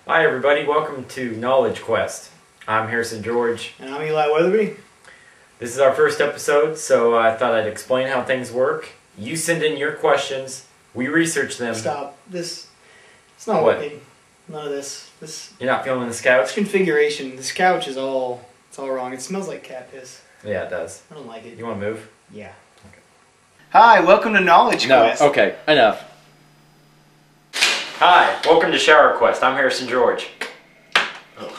Hi everybody, welcome to Knowledge Quest. I'm Harrison George. And I'm Eli Weatherby. This is our first episode, so I thought I'd explain how things work. You send in your questions, we research them. Stop. It's not working. None of this. You're not feeling this couch? Configuration. This couch is all wrong. It smells like cat piss. Yeah, it does. I don't like it. You want to move? Yeah. Okay. Hi, welcome to Knowledge Quest. Okay, enough. Hi, welcome to Shower Quest. I'm Harrison George. Ugh.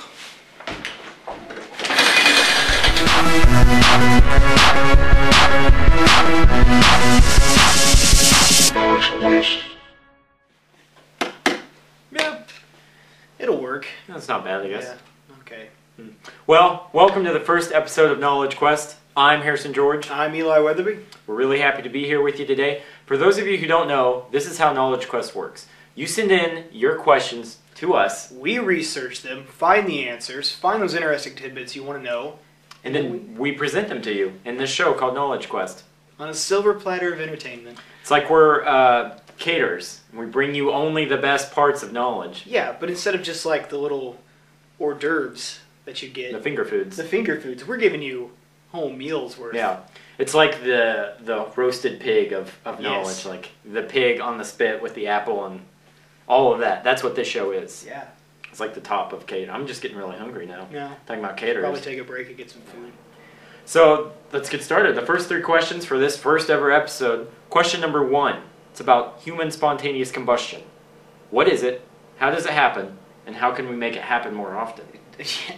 Yeah. It'll work. That's not bad, I guess. Yeah. Okay. Well, welcome to the first episode of Knowledge Quest. I'm Harrison George. I'm Eli Weatherby. We're really happy to be here with you today. For those of you who don't know, this is how Knowledge Quest works. You send in your questions to us. We research them, find the answers, find those interesting tidbits you want to know. And then we present them to you in this show called Knowledge Quest. On a silver platter of entertainment. It's like we're caterers. We bring you only the best parts of knowledge. Yeah, but instead of just like the little hors d'oeuvres that you get. The finger foods. The finger foods. We're giving you whole meals worth. Yeah. It's like the roasted pig of knowledge. Yes. Like the pig on the spit with the apple and all of that. That's what this show is. Yeah. It's like the top of cater. I'm just getting really hungry now. Yeah. Talking about caterers. Probably take a break and get some food. So let's get started. The first 3 questions for this first ever episode. Question number 1. It's about human spontaneous combustion. What is it? How does it happen? And how can we make it happen more often?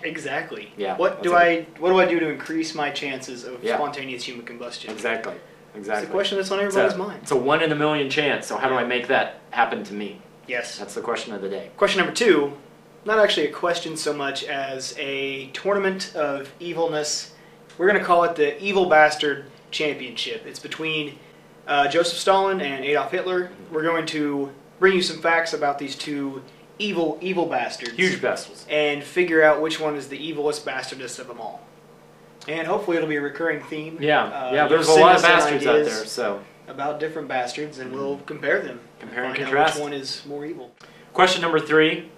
Exactly. Yeah. What do I do to increase my chances of Yeah. spontaneous human combustion? Exactly. It's a question that's on everybody's mind. It's a 1 in a million chance. So how do I make that happen to me? Yes. That's the question of the day. Question number 2, not actually a question so much as a tournament of evilness. We're going to call it the Evil Bastard Championship. It's between Joseph Stalin and Adolf Hitler. We're going to bring you some facts about these two evil bastards. Huge bastards. And figure out which one is the evilest, bastardest of them all. And hopefully it'll be a recurring theme. Yeah, there's a lot of bastards out there, so. About different bastards, and we'll compare them. Compare and find out contrast. which one is more evil. Question number 3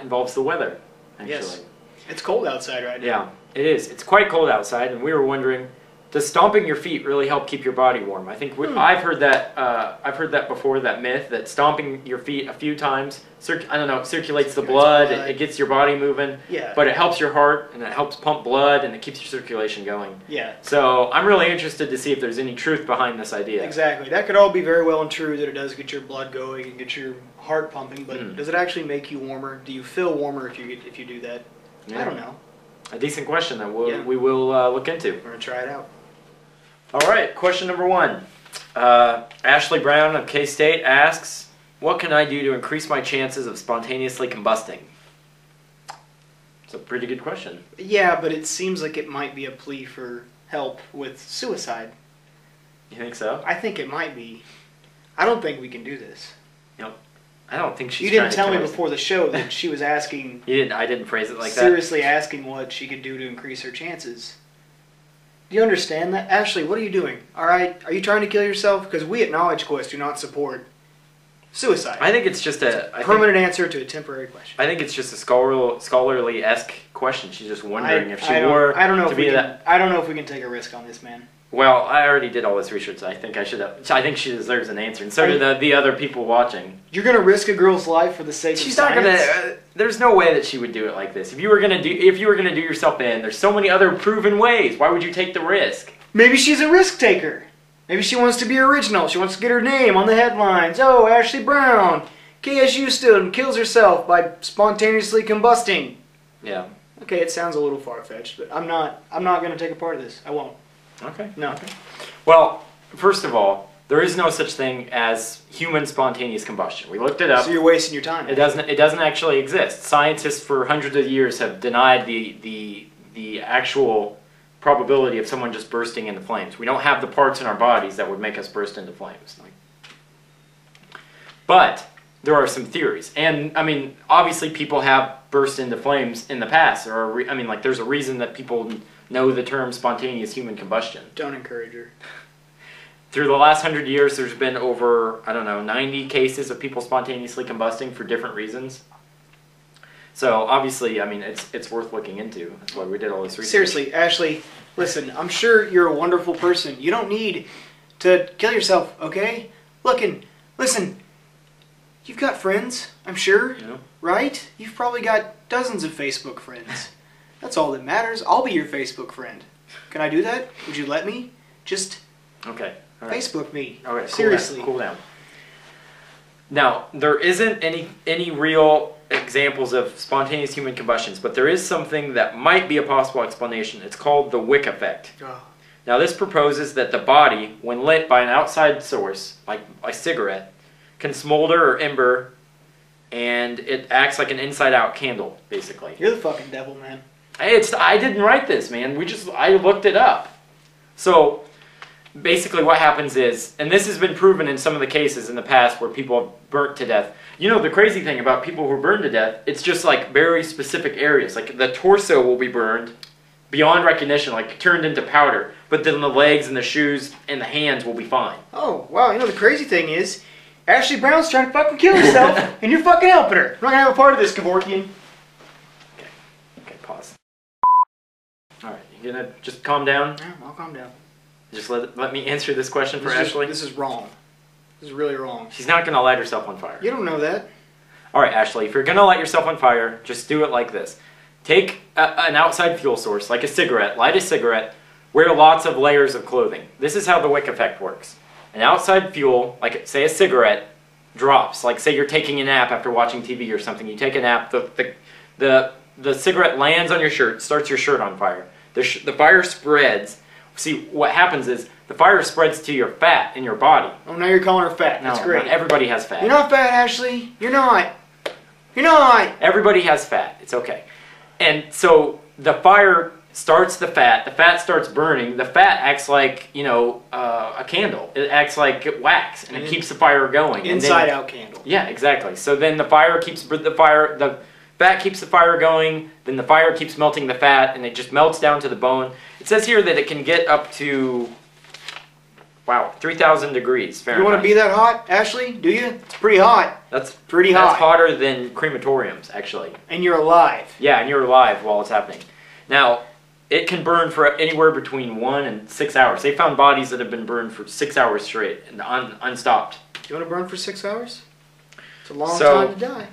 involves the weather, actually. Yes. It's cold outside right now. Yeah, it is. It's quite cold outside, and we were wondering, does stomping your feet really help keep your body warm? I think I've heard that. I've heard that before. That myth that stomping your feet a few times, circulates the blood. It gets your body moving. Yeah. But it helps your heart, and it helps pump blood, and it keeps your circulation going. Yeah. So I'm really interested to see if there's any truth behind this idea. Exactly. That could all be very well and true that it does get your blood going and get your heart pumping, but does it actually make you warmer? Do you feel warmer if you do that? Yeah. I don't know. A decent question that we will look into. We're gonna try it out. All right, question number 1. Ashley Brown of K-State asks, what can I do to increase my chances of spontaneously combusting? It's a pretty good question. Yeah, but it seems like it might be a plea for help with suicide. You think so? I think it might be. I don't think we can do this. Nope. I don't think she's You didn't trying to tell me kill us. before the show that she was asking... I didn't phrase it like that. Seriously asking what she could do to increase her chances. Do you understand that? Ashley, what are you doing? Alright, are you trying to kill yourself? Because we at Knowledge Quest do not support suicide. I think it's just permanent answer to a temporary question. I think it's just a scholarly-esque question. She's just wondering if she I don't know if we can take a risk on this, man. Well, I already did all this research. I think I should have. I think she deserves an answer, and so do the other people watching. You're gonna risk a girl's life for the sake of science? She's not gonna. There's no way that she would do it like this. If you were gonna do yourself in, there's so many other proven ways. Why would you take the risk? Maybe she's a risk taker. Maybe she wants to be original. She wants to get her name on the headlines. Oh, Ashley Brown, KSU student, kills herself by spontaneously combusting. Yeah. Okay, it sounds a little far-fetched, but I'm not gonna take a part of this. I won't. Okay. No. Okay. Well, first of all, there is no such thing as human spontaneous combustion. We looked it up. So you're wasting your time. It doesn't actually exist. Scientists for hundreds of years have denied the actual probability of someone just bursting into flames. We don't have the parts in our bodies that would make us burst into flames. But there are some theories, and I mean, obviously, people have burst into flames in the past. There's a reason that people know the term spontaneous human combustion. Don't encourage her. Through the last 100 years, there's been over, 90 cases of people spontaneously combusting for different reasons. So obviously, I mean, it's worth looking into. That's why we did all this research. Seriously, Ashley, listen, I'm sure you're a wonderful person. You don't need to kill yourself, okay? Listen, you've got friends, I'm sure, Yeah. right? You've probably got dozens of Facebook friends. That's all that matters. I'll be your Facebook friend. Can I do that? Would you let me? Just Okay. All right. Facebook me. All right. Seriously. Cool down. Now, there isn't any real examples of spontaneous human combustions, but there is something that might be a possible explanation. It's called the wick effect. Oh. Now, this proposes that the body, when lit by an outside source, like a cigarette, can smolder or ember, and it acts like an inside-out candle, basically. You're the fucking devil, man. I didn't write this, man. I looked it up. So, basically what happens is, and this has been proven in some of the cases in the past where people have burnt to death. You know, the crazy thing about people who are burned to death, it's just like very specific areas. Like the torso will be burned beyond recognition, like turned into powder. But then the legs and the shoes and the hands will be fine. Oh, wow. You know, the crazy thing is, Ashley Brown's trying to fucking kill herself, and you're fucking helping her. We're not going to have a part of this, Kevorkian. Okay, pause. Alright, you gonna just calm down? Yeah, I'll calm down. Just let me answer this question for Ashley. This is wrong. This is really wrong. She's not gonna light herself on fire. You don't know that. Alright, Ashley, if you're gonna light yourself on fire, just do it like this. Take an outside fuel source, like a cigarette, light a cigarette, wear lots of layers of clothing. This is how the wick effect works. An outside fuel, like say a cigarette, drops. Like say you're taking a nap after watching TV or something. You take a nap, the cigarette lands on your shirt, starts your shirt on fire. The fire spreads. See, what happens is the fire spreads to your fat in your body. Oh, now you're calling her fat. That's great. Not everybody has fat. You're not fat, Ashley. You're not. You're not. Everybody has fat. It's okay. And so the fire starts the fat starts burning, the fat acts like, you know, a candle. It acts like wax, and it keeps the fire going. Inside out candle. Yeah, exactly. So then the fat keeps the fire going, then the fire keeps melting the fat, and it just melts down to the bone. It says here that it can get up to, wow, 3,000 degrees Fahrenheit. You want to be that hot, Ashley? Do you? It's pretty hot. That's pretty hot. That's hotter than crematoriums, actually. And you're alive. Yeah, and you're alive while it's happening. Now, it can burn for anywhere between 1 and 6 hours. They found bodies that have been burned for 6 hours straight and unstopped. Do you want to burn for 6 hours? It's a long time to die.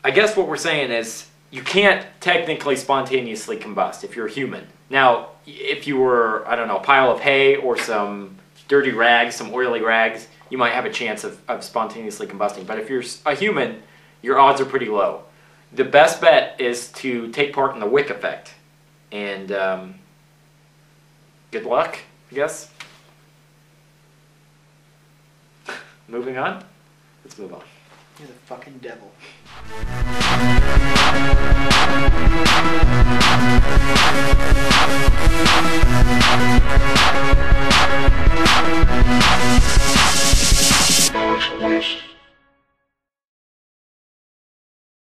I guess what we're saying is you can't technically spontaneously combust if you're human. Now, if you were, I don't know, a pile of hay or some dirty rags, some oily rags, you might have a chance of spontaneously combusting. But if you're a human, your odds are pretty low. The best bet is to take part in the wick effect. And good luck, I guess. Moving on? Let's move on. You're the fucking devil.